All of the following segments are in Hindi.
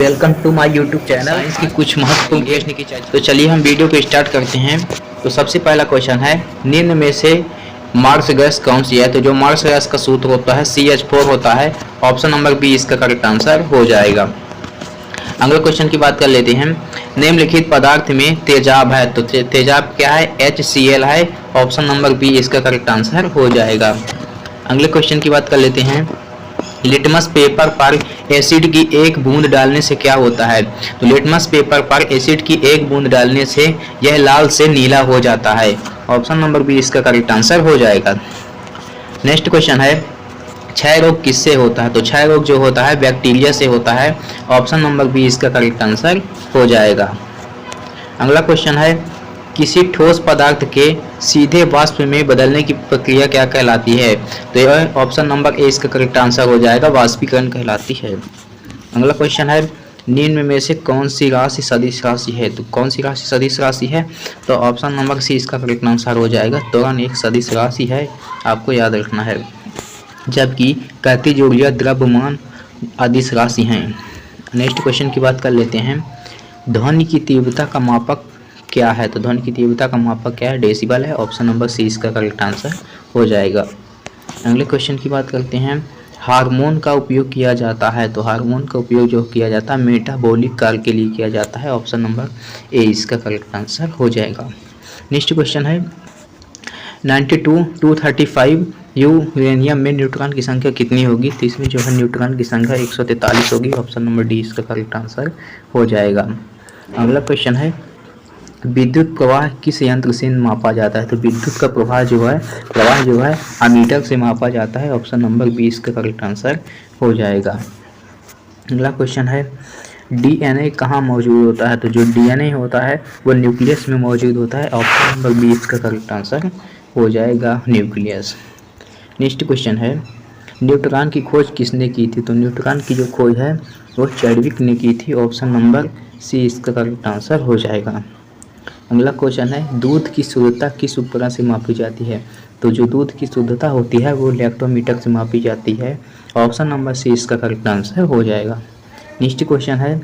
Welcome to my YouTube channel science की कुछ महत्वपूर्ण क्वेश्चन। तो चलिए हम वीडियो को स्टार्ट करते हैं। तो सबसे पहला क्वेश्चन है, निम्न में से मार्स गैस कौन सी है? तो जो मार्स गैस का सूत्र होता है CH4 होता है। ऑप्शन नंबर बी इसका करेक्ट आंसर हो जाएगा। अगले क्वेश्चन की बात कर लेते हैं। निम्नलिखित पदार्थ में तेजाब है, तो तेजाब क्या है? HCl है। ऑप्शन नंबर बी इसका करेक्ट आंसर हो जाएगा। अगले क्वेश्चन की बात कर लेते हैं। लिटमस पेपर पर एसिड की एक बूंद डालने से क्या होता है? तो लिटमस पेपर पर एसिड की एक बूंद डालने से यह लाल से नीला हो जाता है। ऑप्शन नंबर बी इसका करेक्ट आंसर हो जाएगा। नेक्स्ट क्वेश्चन है, क्षय रोग किससे होता है? तो क्षय रोग जो होता है बैक्टीरिया से होता है। ऑप्शन नंबर बी इसका करेक्ट आंसर हो जाएगा। अगला क्वेश्चन है, किसी ठोस पदार्थ के सीधे वाष्प में बदलने की प्रक्रिया क्या कहलाती है? तो यह ऑप्शन नंबर ए इसका करेक्ट आंसर हो जाएगा, वाष्पीकरण कहलाती है। अगला क्वेश्चन है, निम्न में से कौन सी राशि सदिश राशि है? तो कौन सी राशि सदिश राशि है? तो ऑप्शन नंबर सी इसका करेक्ट आंसर हो जाएगा। त्वरण एक सदिश राशि है, आपको याद रखना है। जबकि गतिज ऊर्जा द्रव्यमान अदिश राशि हैं। नेक्स्ट क्वेश्चन की बात कर लेते हैं। ध्वनि की तीव्रता का मापक क्या है? तो ध्वनि की तीव्रता का मापक क्या है? डेसिबल है। ऑप्शन नंबर सी इसका करेक्ट आंसर हो जाएगा। अगले क्वेश्चन की बात करते हैं। हार्मोन का उपयोग किया जाता है, तो हार्मोन का उपयोग जो किया जाता है मेटाबॉलिक कार्य के लिए किया जाता है। ऑप्शन नंबर ए इसका करेक्ट आंसर हो जाएगा। नेक्स्ट क्वेश्चन है, 92 235 यूरेनियम में न्यूट्रॉन की संख्या कितनी होगी? तो इसमें जो है न्यूट्रॉन की संख्या 143 होगी। ऑप्शन नंबर डी इसका करेक्ट आंसर हो जाएगा। अगला क्वेश्चन है, विद्युत प्रवाह किस यंत्र से मापा जाता है? तो विद्युत का प्रवाह जो है अमीटर से मापा जाता है। ऑप्शन नंबर 20 का करेक्ट आंसर हो जाएगा। अगला क्वेश्चन है, DNA कहाँ मौजूद होता है? तो जो DNA होता है वो न्यूक्लियस में मौजूद होता है। ऑप्शन नंबर 20 का करेक्ट आंसर हो जाएगा, न्यूक्लियस। नेक्स्ट क्वेश्चन है, न्यूट्रॉन की खोज किसने की थी? तो न्यूट्रॉन की जो खोज है वो चैडविक ने की थी। ऑप्शन नंबर सी इसका करेक्ट आंसर हो जाएगा। अगला क्वेश्चन है, दूध की शुद्धता किस उपकरण से मापी जाती है? तो जो दूध की शुद्धता होती है वो लैक्टोमीटर से मापी जाती है। ऑप्शन नंबर सी इसका करेक्ट आंसर हो जाएगा। नेक्स्ट क्वेश्चन है,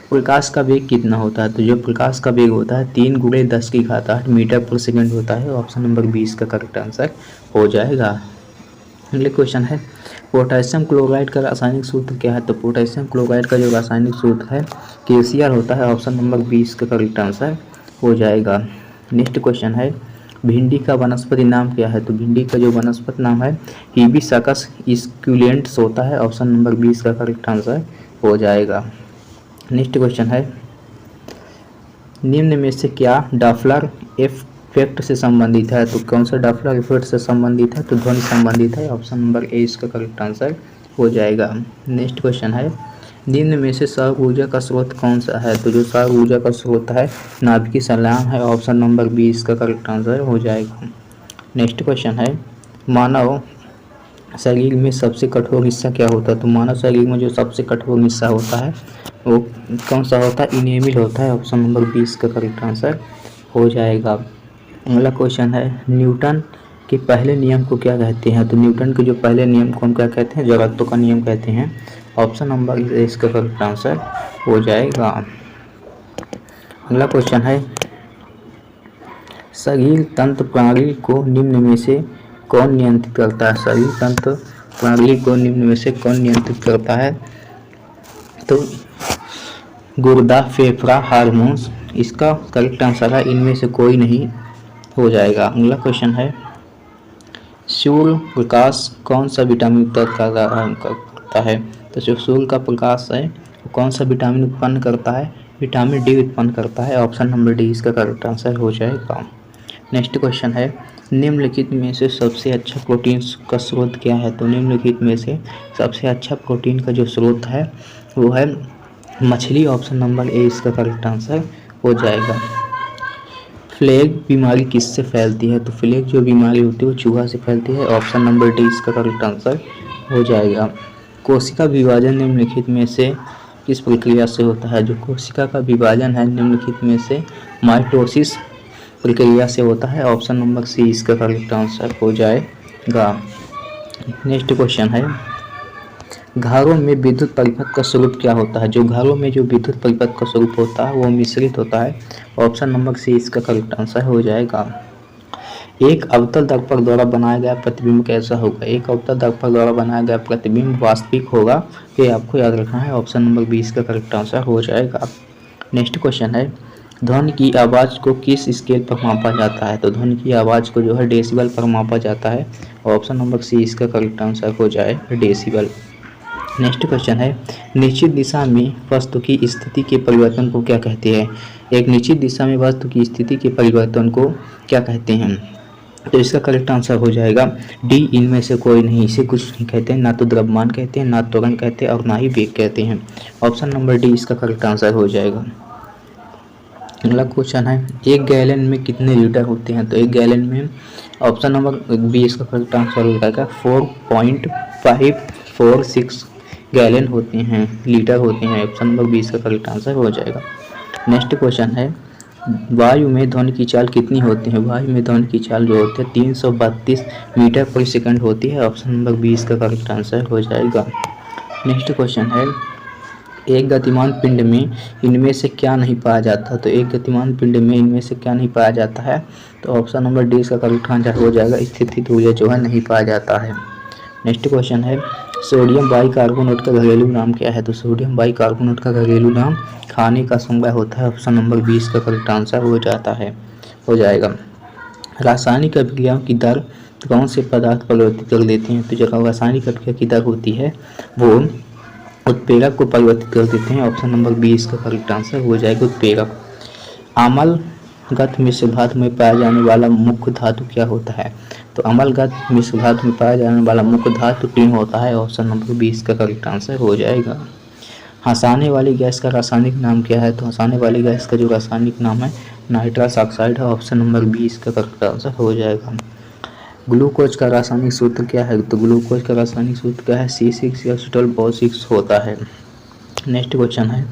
प्रकाश का वेग कितना होता है? तो जो प्रकाश का वेग होता है 3 × 10⁸ मीटर पर सेकंड होता है। ऑप्शन नंबर 20 का करेक्ट आंसर हो जाएगा। अगले क्वेश्चन है, पोटेशियम क्लोराइड का रासायनिक सूत्र क्या है? तो पोटेशियम क्लोराइड का जो रासायनिक सूत्र है KCl होता है। ऑप्शन नंबर 20 का करेक्ट आंसर हो जाएगा। नेक्स्ट क्वेश्चन है, भिंडी का वनस्पति नाम क्या है? तो भिंडी का जो वनस्पति नाम है हिबिस्कस स्कुलेंटस होता है। ऑप्शन नंबर 20 का करेक्ट आंसर हो जाएगा। नेक्स्ट क्वेश्चन है, निम्न में से क्या डॉपलर इफेक्ट से संबंधित है? तो कौन सा डॉपलर इफेक्ट से संबंधित है? तो ध्वनि संबंधित है। ऑप्शन नंबर ए इसका करेक्ट आंसर हो जाएगा। नेक्स्ट क्वेश्चन है, निम्न में से सौर ऊर्जा का स्रोत कौन सा है? तो जो सौर ऊर्जा का स्रोत है नाभिकीय संलयन है। ऑप्शन नंबर बी इसका करेक्ट आंसर हो जाएगा। नेक्स्ट क्वेश्चन है, मानव शरीर में सबसे कठोर हिस्सा क्या होता है? तो मानव शरीर में जो सबसे कठोर हिस्सा होता है वो कौन सा होता है? इनेमिल होता है। ऑप्शन नंबर 20 का करेक्ट आंसर हो जाएगा। अगला क्वेश्चन है, न्यूटन के पहले नियम को क्या कहते हैं? तो न्यूटन के जो पहले नियम को हम क्या कहते हैं? जड़त्व का नियम कहते हैं। ऑप्शन नंबर इसका करेक्ट आंसर हो जाएगा। अगला क्वेश्चन है, शरीर तंत्र प्रणाली को निम्न में से कौन नियंत्रित करता है? शरीर तंत्र प्रणाली को निम्न में से कौन नियंत्रित करता है? तो गुर्दा, फेफड़ा, हार्मोन्स इसका करेक्ट आंसर है, इनमें से कोई नहीं हो जाएगा। अगला क्वेश्चन है, सूर्य प्रकाश कौन सा विटामिन उत्पन्न करता है? तो जो सूर्य का प्रकाश है वो कौन सा विटामिन उत्पन्न करता है? विटामिन डी उत्पन्न करता है। ऑप्शन नंबर डी इसका करेक्ट आंसर हो जाएगा। नेक्स्ट क्वेश्चन है, निम्नलिखित में से सबसे अच्छा प्रोटीन का स्रोत क्या है? तो निम्नलिखित में से सबसे अच्छा प्रोटीन का जो स्रोत है वो है मछली। ऑप्शन नंबर ए इसका करेक्ट आंसर हो जाएगा। फ्लैग बीमारी किससे फैलती है? तो फ्लैग जो बीमारी होती है वो चूहा से फैलती है। ऑप्शन नंबर डी इसका करेक्ट आंसर हो जाएगा। कोशिका विभाजन निम्नलिखित में से किस प्रक्रिया से होता है? जो कोशिका का विभाजन है निम्नलिखित में से माइटोसिस प्रक्रिया से होता है। ऑप्शन नंबर सी इसका करेक्ट आंसर हो जाएगा। नेक्स्ट क्वेश्चन है, घरों में विद्युत परिपथ का स्वरूप क्या होता है? जो घरों में जो विद्युत परिपथ का स्वरूप होता है वो मिश्रित होता है। ऑप्शन नंबर सी इसका करेक्ट आंसर हो जाएगा। एक अवतल दर्पण द्वारा बनाया गया प्रतिबिंब कैसा होगा? एक अवतल दर्पण द्वारा बनाया गया प्रतिबिंब वास्तविक होगा, ये आपको याद रखना है। ऑप्शन नंबर 20 का करेक्ट आंसर हो जाएगा। नेक्स्ट क्वेश्चन है, ध्वनि की आवाज़ को किस स्केल पर मापा जाता है? तो ध्वनि की आवाज़ को जो है डेसिबल पर मापा जाता है। ऑप्शन नंबर सी इसका करेक्ट आंसर हो जाए डेसिबल। नेक्स्ट क्वेश्चन है, निश्चित दिशा में वस्तु की स्थिति के परिवर्तन को क्या कहते हैं? एक निश्चित दिशा में वस्तु की स्थिति के परिवर्तन को क्या कहते हैं? तो इसका करेक्ट आंसर हो जाएगा डी, इनमें से कोई नहीं। इसे कुछ नहीं कहते हैं, ना तो द्रव्यमान कहते हैं, ना त्वरण कहते हैं और ना ही वेग कहते हैं। ऑप्शन नंबर डी इसका करेक्ट आंसर हो जाएगा। अगला क्वेश्चन है, एक गैलन में कितने लीटर होते हैं? तो एक गैलन में ऑप्शन नंबर बी इसका करेक्ट आंसर हो जाएगा 4.546 गैलन होते हैं, लीटर होते हैं। ऑप्शन नंबर बी इसका करेक्ट आंसर हो जाएगा। नेक्स्ट क्वेश्चन है, वायु में ध्वनि की चाल कितनी होती है? वायु में ध्वनि की चाल जो होती है 332 मीटर पर सेकंड होती है। ऑप्शन नंबर 20 का करेक्ट आंसर हो जाएगा। नेक्स्ट क्वेश्चन है, एक गतिमान पिंड में इनमें से क्या नहीं पाया जाता? तो एक गतिमान पिंड में इनमें से क्या नहीं पाया जाता है? तो ऑप्शन नंबर डी का करेक्ट आंसर हो जाएगा, स्थितिज ऊर्जा जो है नहीं पाया जाता है। नेक्स्ट क्वेश्चन है, सोडियम बाइकार्बोनेट का घरेलू नाम क्या है? तो सोडियम बाइकार्बोनेट का घरेलू नाम खाने का समवाय होता है। ऑप्शन नंबर 20 का करेक्ट आंसर हो जाएगा। रासायनिक अभिक्रियाओं की दर कौन से पदार्थ परिवर्तित कर देते हैं? तो जो रासायनिक अभिक्रिया की दर होती है वो उत्प्रेरक को परिवर्तित कर देते हैं। ऑप्शन नंबर 20 का करेक्ट आंसर हो जाएगा उत्प्रेरक। अम्लगत मिश्र धातु में पाया जाने वाला मुख्य धातु क्या होता है? तो अम्लगत मिश्र धातु में पाया जाने वाला मुख्य धातु टिन होता है। ऑप्शन नंबर 20 का करेक्ट आंसर हो जाएगा। हंसाने वाली गैस का रासायनिक नाम क्या है? तो हंसाने वाली गैस का जो रासायनिक नाम है नाइट्रस ऑक्साइड है। ऑप्शन नंबर 20 का करेक्ट आंसर हो जाएगा। ग्लूकोज का रासायनिक सूत्र क्या है? तो ग्लूकोज का रासायनिक सूत्र क्या है? C6H12O6 होता है। नेक्स्ट क्वेश्चन है,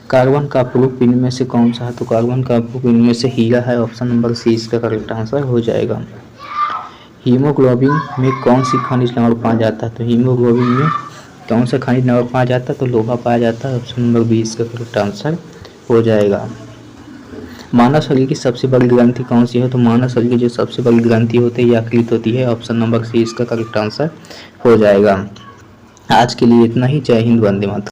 कार्बन का प्रूफ इनमें से कौन सा है? तो कार्बन का प्रूफ इनमें से हीरा है। ऑप्शन नंबर सी इसका करेक्ट आंसर हो जाएगा। हीमोग्लोबिन में कौन सी खनिज लवण पाया जाता है? तो हीमोग्लोबिन में कौन सा खनिज लवण पाया जाता है? तो लोहा पाया जाता है। ऑप्शन नंबर 20 का करेक्ट आंसर हो जाएगा। मानव शरीर की सबसे बड़ी ग्रंथि कौन सी है? तो मानव शरीर की जो सबसे बड़ी ग्रंथि होती है यकृत होती है। ऑप्शन नंबर सी इसका करेक्ट आंसर हो जाएगा। आज के लिए इतना ही। जय हिंद, वंदे मातरम।